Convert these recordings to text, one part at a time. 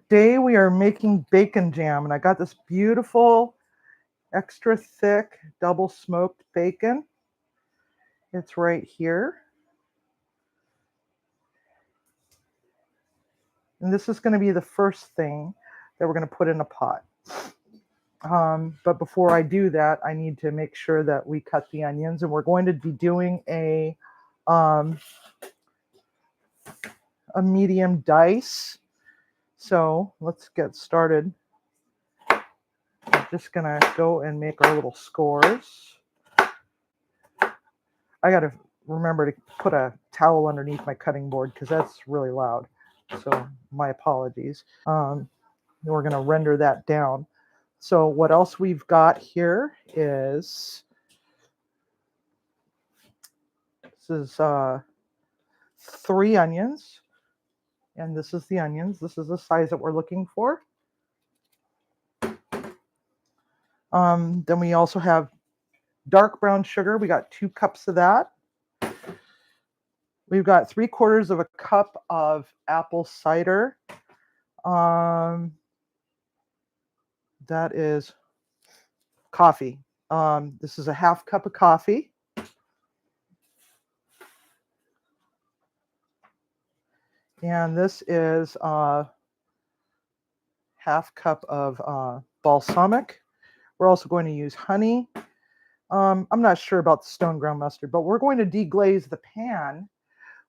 Today we are making bacon jam, and I got this beautiful extra thick double smoked bacon. It's right here. And this is going to be the first thing that we're going to put in a pot. But before I do that, I need to make sure that we cut the onions, and we're going to be doing a medium dice. So let's get started. I'm just going to go and make our little scores. I got to remember to put a towel underneath my cutting board because that's really loud. So my apologies. We're going to render that down. So what else we've got here is, this is 3 onions. And this is the onions. This is the size that we're looking for. Then we also have dark brown sugar. We got 2 cups of that. We've got 3/4 of a cup of apple cider. That is coffee. This is a 1/2 cup of coffee. And this is a 1/2 cup of balsamic. We're also going to use honey. I'm not sure about the stone ground mustard, but we're going to deglaze the pan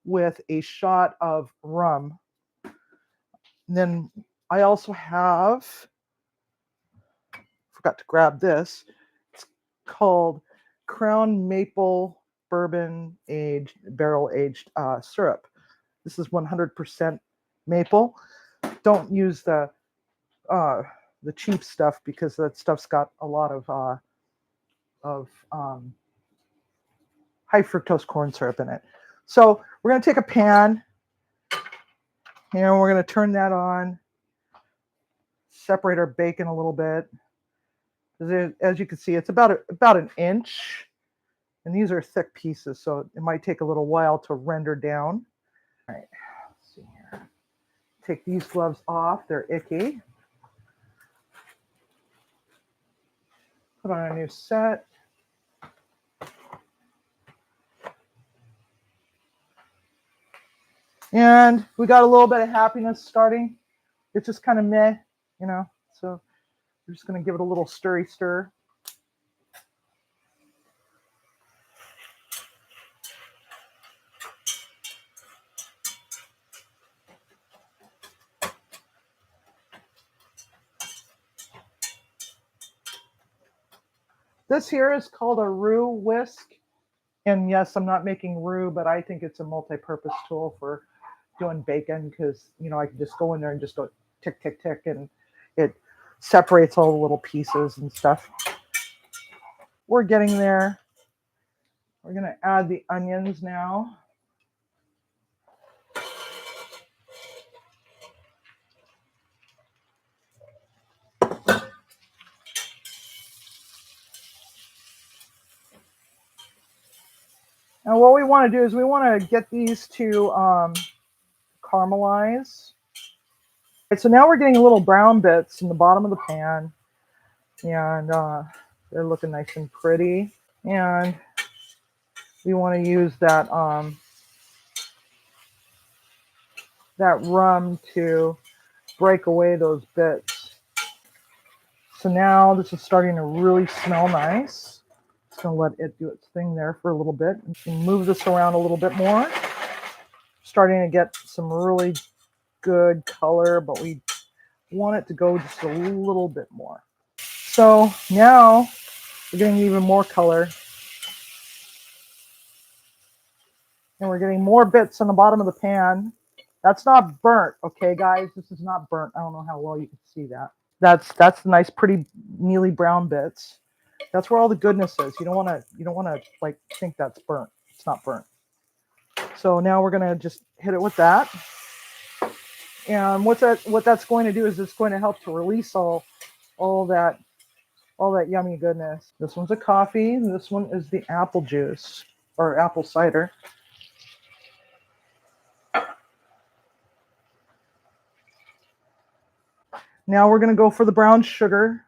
with a shot of rum. And then I also forgot to grab this. It's called Crown Maple Bourbon Barrel Aged syrup. This is 100% maple. Don't use the cheap stuff because that stuff's got a lot of high fructose corn syrup in it. So we're going to take a pan and we're going to turn that on, separate our bacon a little bit. As you can see, it's about an inch, and these are thick pieces, so it might take a little while to render down. All right, let's see here. Take these gloves off, they're icky. Put on a new set. And we got a little bit of happiness starting. It's just kind of meh, you know. So we're just going to give it a little stirry stir. This here is called a roux whisk. And yes, I'm not making roux, but I think it's a multi-purpose tool for doing bacon because, you know, I can just go in there and just go tick, tick, tick, and it separates all the little pieces and stuff. We're getting there. We're going to add the onions now. And what we want to do is we want to get these to caramelize. So now we're getting little brown bits in the bottom of the pan, and they're looking nice and pretty. And we want to use that rum to break away those bits. So now this is starting to really smell nice. Just gonna let it do its thing there for a little bit. And move this around a little bit more. Starting to get some really good color, but we want it to go just a little bit more. So now we're getting even more color. And we're getting more bits on the bottom of the pan. That's not burnt, okay, guys? This is not burnt. I don't know how well you can see that. That's the nice, pretty, mealy brown bits. That's where all the goodness is. You don't want to like think that's burnt. It's not burnt. So now we're gonna just hit it with that. And what that's going to do is it's going to help to release all that yummy goodness. This one's a coffee, and this one is the apple juice or apple cider. Now we're going to go for the brown sugar.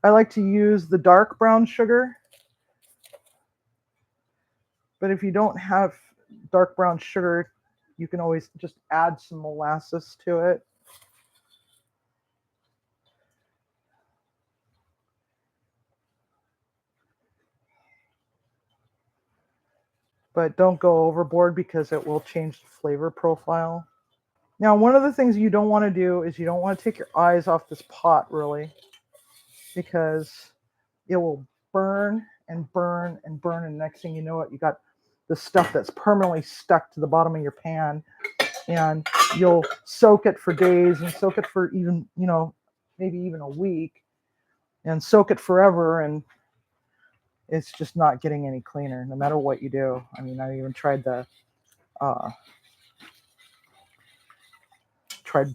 I like to use the dark brown sugar, but if you don't have dark brown sugar, you can always just add some molasses to it. But don't go overboard because it will change the flavor profile. Now, one of the things you don't want to do is you don't want to take your eyes off this pot, really, because it will burn and burn and burn, and next thing you know it, you got the stuff that's permanently stuck to the bottom of your pan, and you'll soak it for days and soak it for even, maybe even a week, and soak it forever, and it's just not getting any cleaner, no matter what you do. I mean, I even tried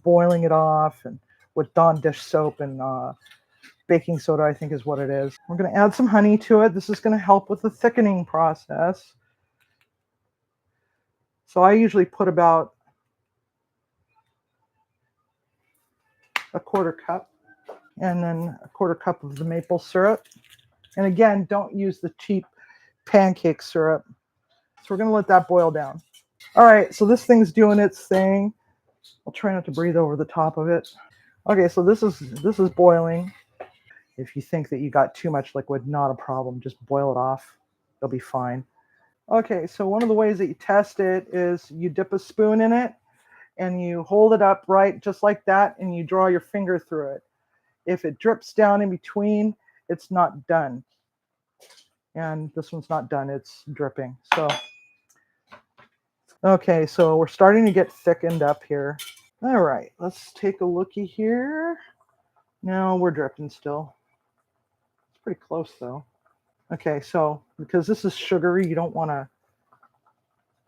boiling it off and with Dawn dish soap and baking soda, I think is what it is. We're going to add some honey to it. This is going to help with the thickening process. So I usually put about a quarter cup, and then a quarter cup of the maple syrup. And again, don't use the cheap pancake syrup. So we're going to let that boil down. All right, so this thing's doing its thing. I'll try not to breathe over the top of it. Okay, so this is boiling. If you think that you got too much liquid, not a problem. Just boil it off. It'll be fine. Okay, so one of the ways that you test it is you dip a spoon in it and you hold it up right just like that, and you draw your finger through it. If it drips down in between, it's not done. And this one's not done, it's dripping. So, okay, so we're starting to get thickened up here. All right, let's take a looky here. No, we're dripping still. It's pretty close though. Okay, so because this is sugary, you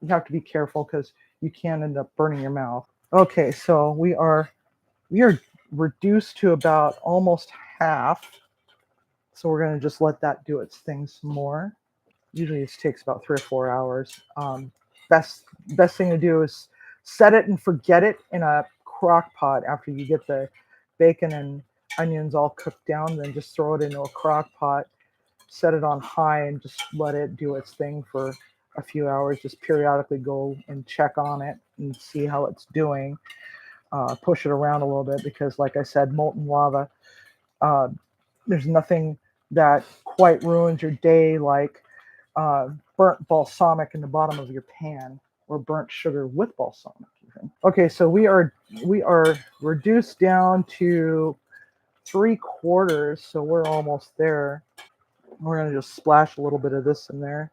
have to be careful because you can end up burning your mouth. Okay, so we are reduced to about almost half. So we're going to just let that do its thing some more. Usually this takes about 3 or 4 hours. Best thing to do is set it and forget it in a crock pot after you get the bacon and onions all cooked down. Then just throw it into a crock pot, set it on high, and just let it do its thing for a few hours. Just periodically go and check on it and see how it's doing. Push it around a little bit because, like I said, molten lava, there's nothing that quite ruins your day like burnt balsamic in the bottom of your pan, or burnt sugar with balsamic even. Okay, so we are reduced down to 3/4, so we're almost there. We're going to just splash a little bit of this in there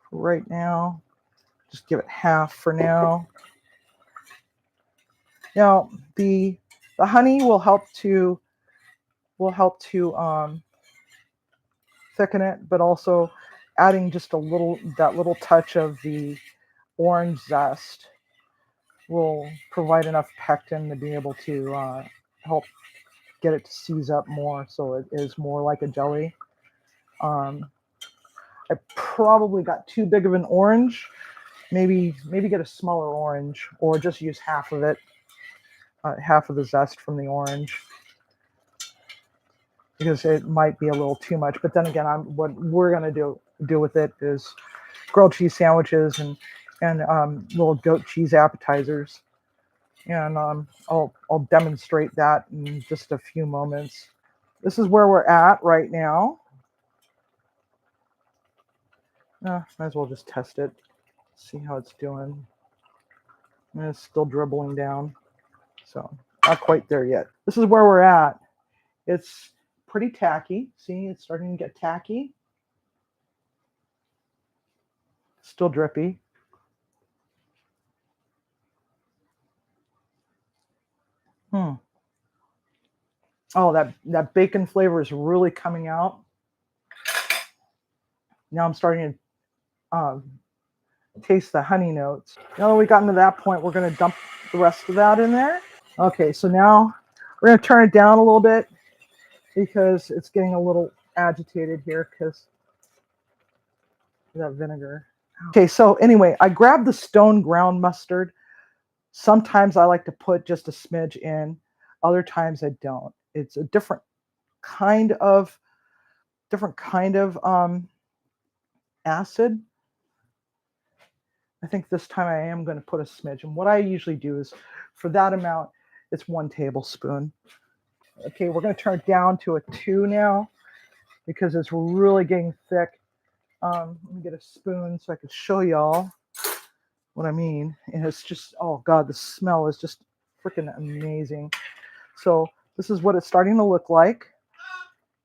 for right now. Just give it half for now. Now the honey will help to thicken it, but also adding just that little touch of the orange zest will provide enough pectin to be able to help get it to seize up more, so it is more like a jelly. I probably got too big of an orange. Maybe get a smaller orange, or just use half of it, half of the zest from the orange, because it might be a little too much. But then again, what we're gonna do with it is grilled cheese sandwiches and little goat cheese appetizers, and I'll demonstrate that in just a few moments. This is where we're at right now. Might as well just test it, see how it's doing. And it's still dribbling down, so not quite there yet. This is where we're at. It's pretty tacky. See, it's starting to get tacky. Still drippy. Oh, that bacon flavor is really coming out. Now I'm starting to taste the honey notes. Now that we've gotten to that point, we're going to dump the rest of that in there. Okay, so now we're going to turn it down a little bit because it's getting a little agitated here because of that vinegar. Okay, so anyway, I grabbed the stone ground mustard. Sometimes I like to put just a smidge in. Other times I don't. It's a different kind of acid. I think this time I am going to put a smidge. And what I usually do is, for that amount, it's 1 tablespoon. Okay, we're going to turn it down to a 2 now because it's really getting thick. Let me get a spoon so I can show y'all what I mean. And it's just, oh God, the smell is just freaking amazing. So this is what it's starting to look like.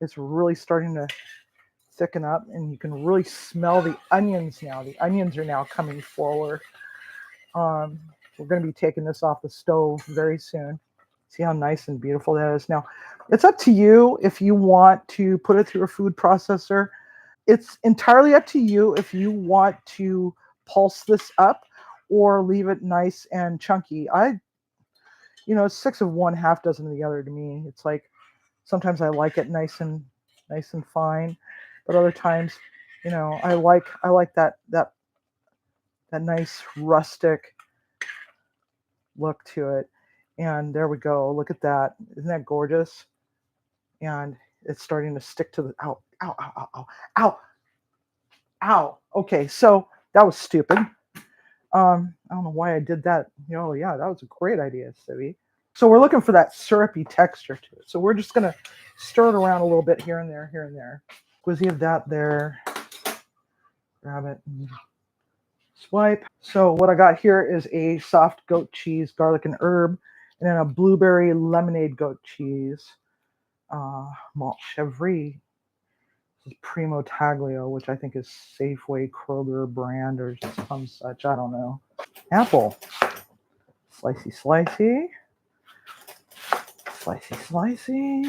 It's really starting to thicken up, and you can really smell the onions now. The onions are now coming forward. We're going to be taking this off the stove very soon. See how nice and beautiful that is. Now, it's up to you if you want to put it through a food processor. It's entirely up to you if you want to pulse this up or leave it nice and chunky. It's 6 of one, half dozen of the other to me. It's like sometimes I like it nice and fine, but other times, I like that nice rustic look to it. And there we go. Look at that. Isn't that gorgeous? And it's starting to stick to the ow, ow, ow, ow, ow, ow, ow. Okay, so that was stupid. I don't know why I did that. Yeah, that was a great idea, Sibby. So we're looking for that syrupy texture to it. So we're just gonna stir it around a little bit here and there, here and there. Squizzy of that there. Grab it and swipe. So what I got here is a soft goat cheese, garlic and herb, and then a blueberry lemonade goat cheese. Malt Chevre. This is Primo Taglio, which I think is Safeway, Kroger brand or some such. I don't know. Apple. Slicey, slicey. Slicey, slicey.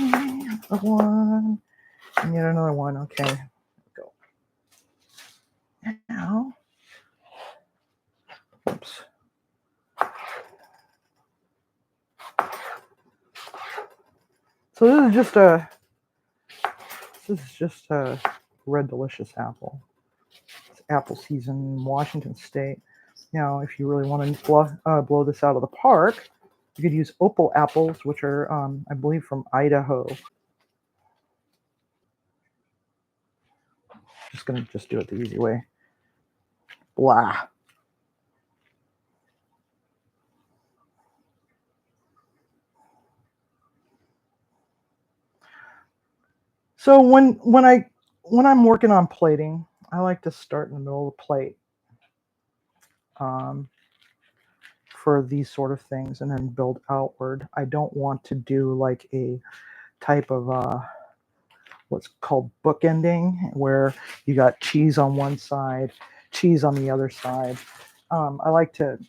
Another one. And yet another one. Okay. Go. Now. Oops. So this is just a red delicious apple. It's apple season in Washington State. Now, if you really want to blow this out of the park, you could use opal apples, which are, I believe, from Idaho. Just gonna do it the easy way. Blah. So when I'm working on plating, I like to start in the middle of the plate for these sort of things, and then build outward. I don't want to do like a type of what's called bookending, where you got cheese on one side, cheese on the other side. I like to,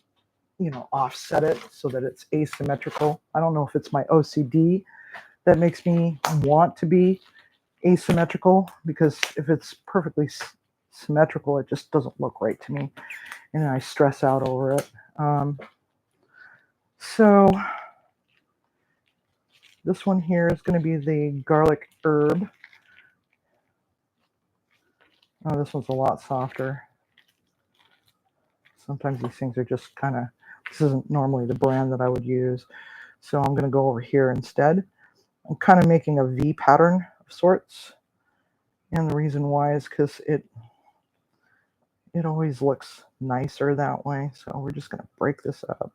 offset it so that it's asymmetrical. I don't know if it's my OCD that makes me want to be asymmetrical, because if it's perfectly symmetrical, it just doesn't look right to me, and I stress out over it. So this one here is going to be the garlic herb. Oh, this one's a lot softer. Sometimes these things are just kind of, this isn't normally the brand that I would use. So I'm going to go over here instead. I'm kind of making a V pattern of sorts. And the reason why is because it always looks nicer that way. So we're just going to break this up,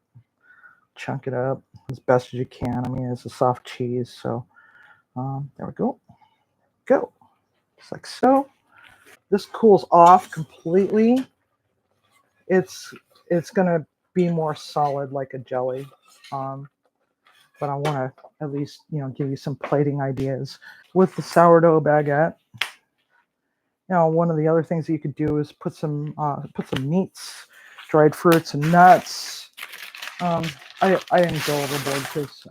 chunk it up as best as you can. I mean, it's a soft cheese. So there we go. Go. Just like so. This cools off completely. It's going to be more solid like a jelly. But I want to at least, give you some plating ideas. With the sourdough baguette, now one of the other things that you could do is put some meats, dried fruits and nuts. I didn't go overboard because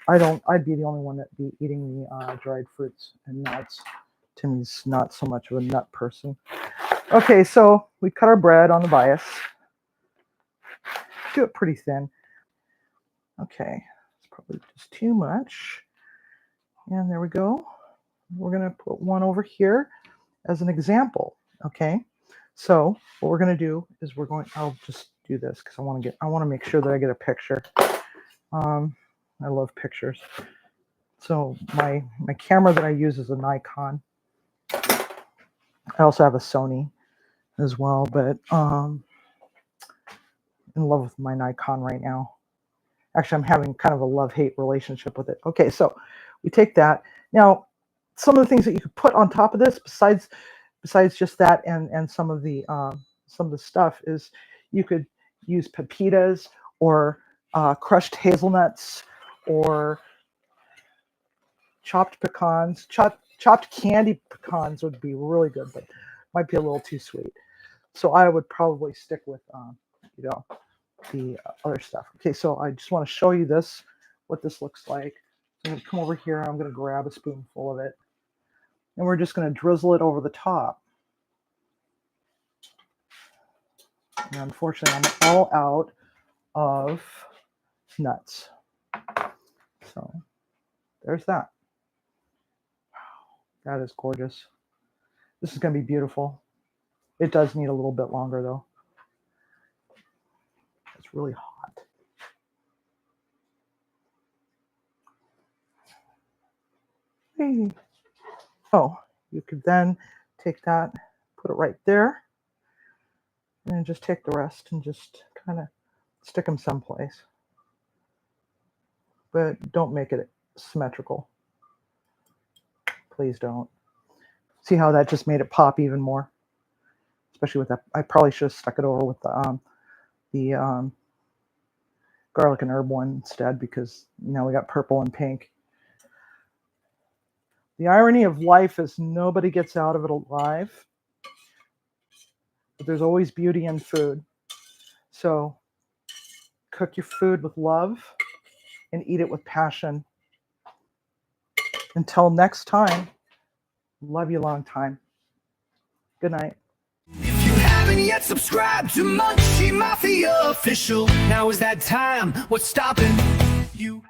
I'd be the only one that'd be eating the dried fruits and nuts. Timmy's not so much of a nut person. Okay, so we cut our bread on the bias. Do it pretty thin. Okay, it's probably just too much. And there we go. We're going to put one over here as an example. Okay, so what we're going to do is I'll just do this because I want to make sure that I get a picture. I love pictures. So my camera that I use is a Nikon. I also have a Sony as well, but in love with my Nikon right now. Actually, I'm having kind of a love-hate relationship with it. Okay, so we take that. Now, some of the things that you could put on top of this, besides just that and some of the stuff, is you could use pepitas or crushed hazelnuts or chopped pecans. Chopped candy pecans would be really good, but might be a little too sweet. So I would probably stick with the other stuff. Okay, so I just want to show you this, what this looks like. I'm going to come over here. I'm going to grab a spoonful of it, and we're just going to drizzle it over the top. And unfortunately, I'm all out of nuts. So there's that. Wow, that is gorgeous. This is going to be beautiful. It does need a little bit longer, though. It's really hot. Hey. Oh, you could then take that, put it right there, and then just take the rest and just kind of stick them someplace. But don't make it symmetrical. Please don't. See how that just made it pop even more? Especially with that. I probably should have stuck it over with the garlic and herb one instead, because now we got purple and pink. The irony of life is nobody gets out of it alive. But there's always beauty in food. So cook your food with love and eat it with passion. Until next time, love you long time. Good night. If you haven't yet subscribed to Munchie Mafia Official, now is that time. What's stopping you?